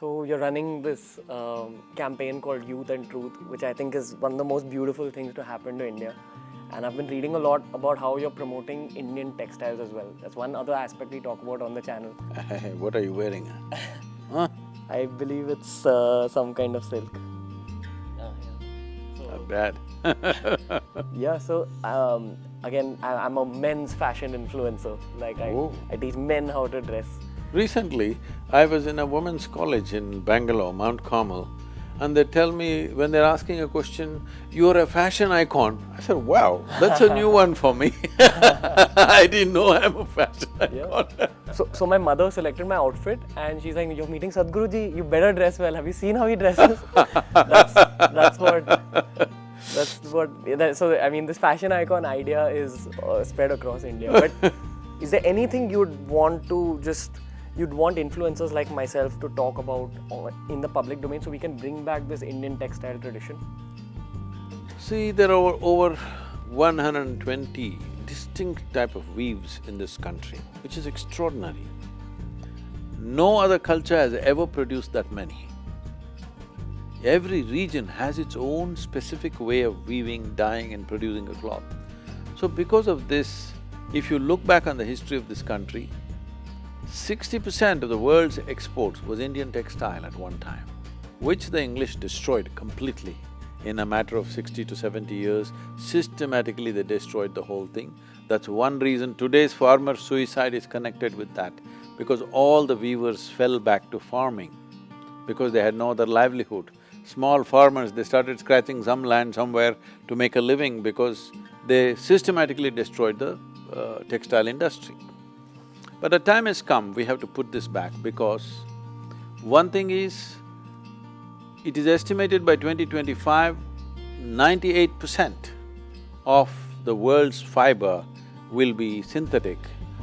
So you're running this campaign called Youth and Truth, which I think is one of the most beautiful things to happen to India. And I've been reading a lot about how you're promoting Indian textiles as well. That's one other aspect we talk about on the channel. What are you wearing? Huh? I believe it's some kind of silk. Not bad. Yeah, so again, I'm a men's fashion influencer. Like I teach men how to dress. Recently, I was in a women's college in Bangalore, Mount Carmel, and they tell me, when they're asking a question, "You're a fashion icon." I said, "Wow, that's a new one for me." I didn't know I'm a fashion icon. So my mother selected my outfit and she's like, "You're meeting Sadhguru ji, you better dress well. Have you seen how he dresses?" So I mean, this fashion icon idea is spread across India. But is there anything you'd want influencers like myself to talk about in the public domain so we can bring back this Indian textile tradition? See, there are over 120 distinct type of weaves in this country, which is extraordinary. No other culture has ever produced that many. Every region has its own specific way of weaving, dyeing and producing a cloth. So because of this, if you look back on the history of this country, 60% of the world's exports was Indian textile at one time, which the English destroyed completely. In a matter of 60 to 70 years, systematically they destroyed the whole thing. That's one reason today's farmer suicide is connected with that, because all the weavers fell back to farming because they had no other livelihood. Small farmers, they started scratching some land somewhere to make a living because they systematically destroyed the textile industry. But the time has come, we have to put this back, because one thing is, it is estimated by 2025, 98% of the world's fiber will be synthetic,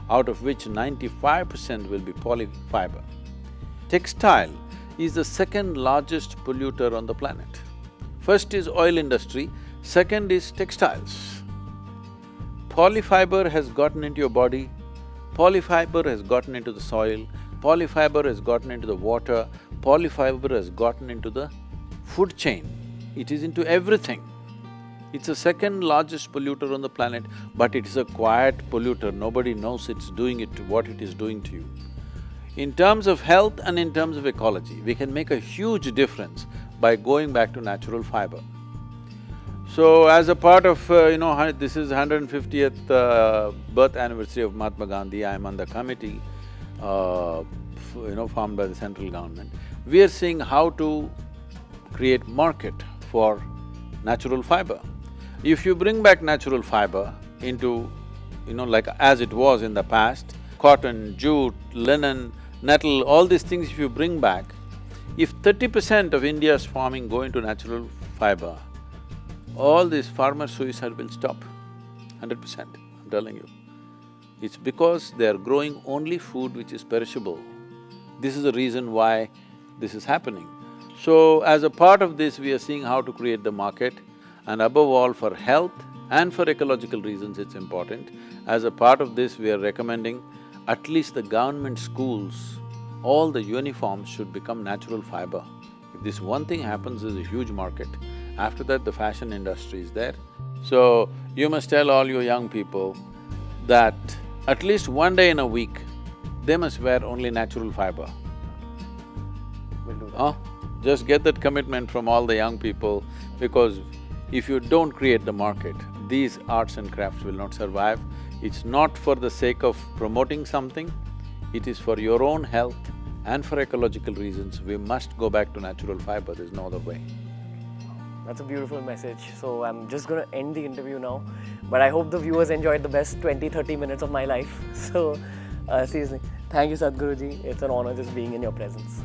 out of which 95% will be polyfiber. Textile is the second largest polluter on the planet. First is oil industry, second is textiles. Polyfiber has gotten into your body, polyfiber has gotten into the soil, polyfiber has gotten into the water, polyfiber has gotten into the food chain. It is into everything. It's the second largest polluter on the planet, but it is a quiet polluter, nobody knows it's doing what it is doing to you. In terms of health and in terms of ecology, we can make a huge difference by going back to natural fiber. So, as a part of, this is 150th birth anniversary of Mahatma Gandhi, I am on the committee, formed by the central government. We are seeing how to create market for natural fiber. If you bring back natural fiber into, like as it was in the past, cotton, jute, linen, nettle, all these things if you bring back, if 30% of India's farming go into natural fiber, all this farmer suicide will stop, 100%, I'm telling you. It's because they are growing only food which is perishable. This is the reason why this is happening. So, as a part of this, we are seeing how to create the market, and above all for health and for ecological reasons it's important. As a part of this, we are recommending at least the government schools, all the uniforms should become natural fiber. If this one thing happens, there's a huge market. After that, the fashion industry is there. So, you must tell all your young people that at least one day in a week, they must wear only natural fiber. We'll do that. Just get that commitment from all the young people, because if you don't create the market, these arts and crafts will not survive. It's not for the sake of promoting something, it is for your own health and for ecological reasons. We must go back to natural fiber, there's no other way. That's a beautiful message. So I'm just gonna end the interview now, but I hope the viewers enjoyed the best 20-30 minutes of my life. So seriously, thank you Sadhguru ji, it's an honor just being in your presence.